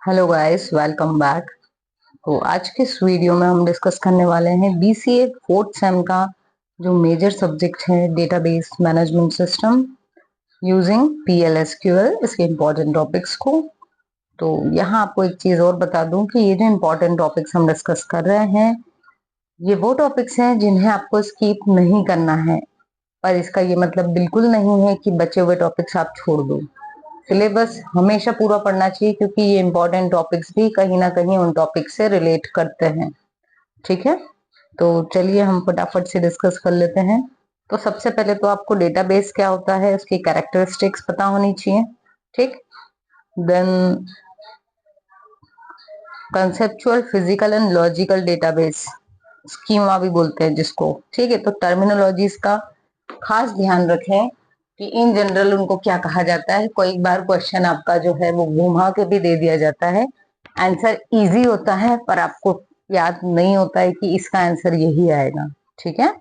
Hello guys, welcome back. तो आज के इस वीडियो में हम डिस्कस करने वाले हैं बीसीए फोर्थ सेम का जो मेजर सब्जेक्ट है डेटाबेस मैनेजमेंट सिस्टम यूजिंग पीएलएसक्यूएल, इसके इम्पोर्टेंट टॉपिक्स को। तो यहाँ आपको एक चीज और बता दूं कि ये जो इम्पोर्टेंट टॉपिक्स हम डिस्कस कर रहे हैं, ये वो टॉपिक्स हैं जिन्हें आपको स्किप नहीं करना है। पर इसका ये मतलब बिल्कुल नहीं है कि बचे हुए टॉपिक्स आप छोड़ दो। सिलेबस हमेशा पूरा पढ़ना चाहिए क्योंकि ये इंपॉर्टेंट टॉपिक्स भी कहीं ना कहीं उन टॉपिक से रिलेट करते हैं। ठीक है, तो चलिए हम फटाफट से डिस्कस कर लेते हैं। तो सबसे पहले तो आपको डेटाबेस क्या होता है, उसकी कैरेक्टरिस्टिक्स पता होनी चाहिए। ठीक। Then conceptual physical and logical database, schema भी बोलते हैं जिसको। ठीक है, तो टर्मिनोलॉजीज का खास ध्यान रखें कि इन जनरल उनको क्या कहा जाता है। कोई बार क्वेश्चन आपका जो है वो घुमा के भी दे दिया जाता है। आंसर इजी होता है पर आपको याद नहीं होता है कि इसका आंसर यही आएगा। ठीक है,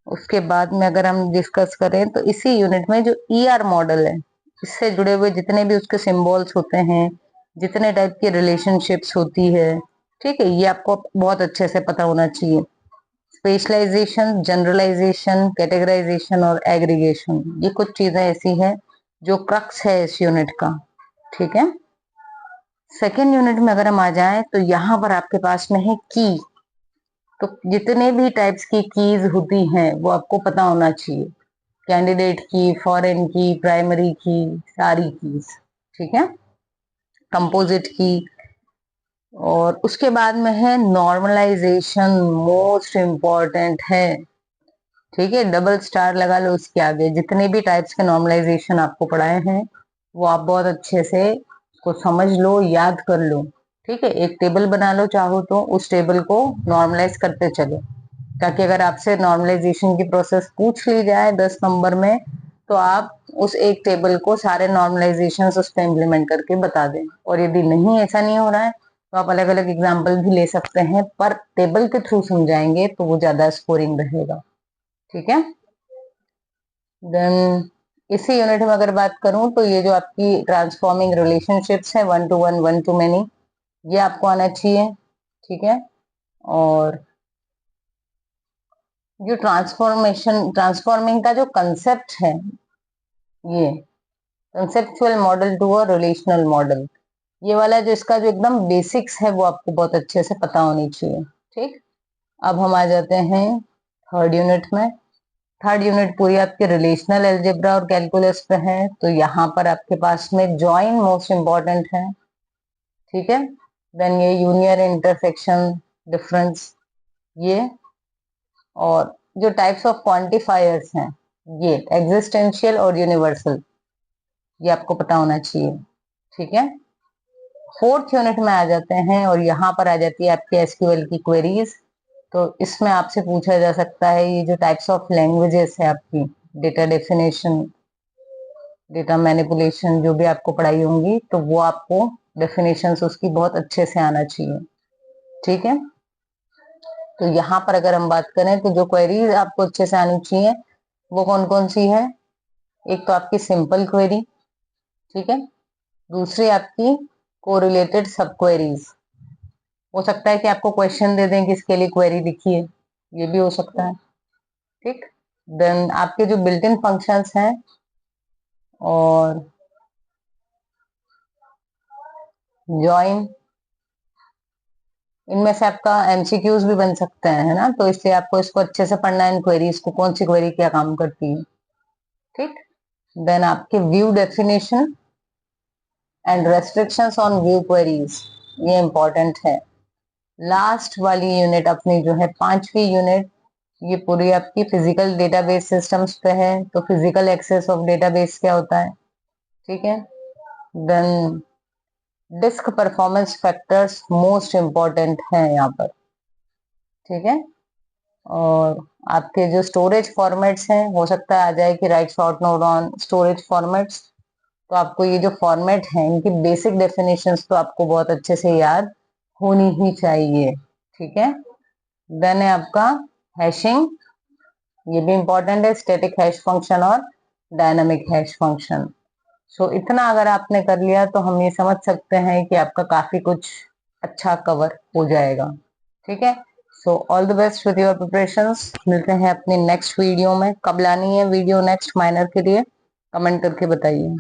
उसके बाद में अगर हम डिस्कस करें तो इसी यूनिट में जो ईआर मॉडल है, इससे जुड़े हुए जितने भी उसके सिंबल्स होते हैं, जितने टाइप की रिलेशनशिप्स होती है, ठीक है, ये आपको बहुत अच्छे से पता होना चाहिए। स्पेशलाइजेशन, जनरलाइजेशन, कैटेगराइजेशन और एग्रीगेशन, ये कुछ चीजें ऐसी हैं जो क्रक्स है इस यूनिट का। ठीक है, सेकेंड यूनिट में अगर हम आ जाएं तो यहाँ पर आपके पास में है की। तो जितने भी टाइप्स की कीज होती हैं वो आपको पता होना चाहिए। कैंडिडेट की, फॉरेन की, प्राइमरी की, सारी कीज। ठीक है, कंपोजिट की। और उसके बाद में है नॉर्मलाइजेशन, मोस्ट इम्पॉर्टेंट है। ठीक है, डबल स्टार लगा लो उसके आगे। जितने भी टाइप्स के नॉर्मलाइजेशन आपको पढ़ाए हैं वो आप बहुत अच्छे से उसको समझ लो, याद कर लो। ठीक है, एक टेबल बना लो, चाहो तो उस टेबल को नॉर्मलाइज करते चलो, ताकि अगर आपसे नॉर्मलाइजेशन की प्रोसेस पूछ ली जाए 10 नंबर में तो आप उस एक टेबल को सारे नॉर्मलाइजेशन उस पर इम्प्लीमेंट करके बता दें। और यदि नहीं, ऐसा नहीं हो रहा है तो आप अलग अलग एग्जाम्पल भी ले सकते हैं, पर टेबल के थ्रू समझाएंगे तो वो ज्यादा स्कोरिंग रहेगा। ठीक है, देन इसी यूनिट में अगर बात करूं तो ये जो आपकी ट्रांसफॉर्मिंग रिलेशनशिप्स है, one two one, one two many, ये आपको आना चाहिए। ठीक है, और जो ट्रांसफॉर्मिंग का जो कंसेप्ट है, ये conceptual model to a relational model, ये वाला जो इसका जो एकदम बेसिक्स है वो आपको बहुत अच्छे से पता होनी चाहिए। ठीक, अब हम आ जाते हैं थर्ड यूनिट में। थर्ड यूनिट पूरी आपके रिलेशनल अलजेब्रा और कैलकुलस पे है, तो यहाँ पर आपके पास में जॉइन मोस्ट इम्पॉर्टेंट है। ठीक है, देन ये यूनियन, इंटरसेक्शन, डिफरेंस, ये। और जो टाइप्स ऑफ क्वांटिफायर्स हैं, ये एग्जिस्टेंशियल और यूनिवर्सल, ये आपको पता होना चाहिए। ठीक है, फोर्थ यूनिट में आ जाते हैं और यहाँ पर आ जाती है आपकी एसक्यूएल की क्वेरीज। तो इसमें आपसे पूछा जा सकता है ये जो टाइप्स ऑफ लैंग्वेजेस है आपकी, डेटा डेफिनेशन, डेटा मैनिपुलेशन, जो भी आपको पढ़ाई होंगी तो वो आपको डेफिनेशंस उसकी बहुत अच्छे से आना चाहिए। ठीक है, तो यहाँ पर अगर हम बात करें तो जो क्वेरीज आपको अच्छे से आनी चाहिए वो कौन कौन सी है। एक तो आपकी सिंपल क्वेरी, ठीक है। दूसरी आपकी कोरिलेटेड सब क्वेरीज, हो सकता है कि आपको क्वेश्चन दे दें कि इसके लिए क्वेरी लिखिए, ये भी हो सकता है। ठीक, देन आपके जो बिल्ट इन फंक्शंस हैं और जॉइन, इनमें से आपका एमसीक्यूज भी बन सकते हैं, है ना। तो इसलिए आपको इसको अच्छे से पढ़ना है, इन क्वेरीज को, कौन सी क्वेरी क्या काम करती है। ठीक, देन आपके view definition and restrictions on view queries, ये इंपॉर्टेंट है। लास्ट वाली यूनिट अपनी जो है पांचवी यूनिट, ये पूरी आपकी फिजिकल डेटाबेस सिस्टम्स पे है। तो फिजिकल एक्सेस ऑफ डेटाबेस क्या होता है, ठीक है। Then disk performance factors most important है यहाँ पर, ठीक है। और आपके जो स्टोरेज फॉर्मेट्स हैं, हो सकता है आ जाए कि right short note on storage formats. तो आपको ये जो फॉर्मेट है इनकी बेसिक डेफिनेशंस तो आपको बहुत अच्छे से याद होनी ही चाहिए। ठीक है, देन है आपका हैशिंग, ये भी इंपॉर्टेंट है, स्टैटिक हैश फंक्शन और डायनामिक हैश फंक्शन। सो इतना अगर आपने कर लिया तो हम ये समझ सकते हैं कि आपका काफी कुछ अच्छा कवर हो जाएगा। ठीक है, so all the best with your preparations. मिलते हैं अपनी नेक्स्ट वीडियो में। कब लानी है वीडियो नेक्स्ट माइनर के लिए कमेंट करके बताइए।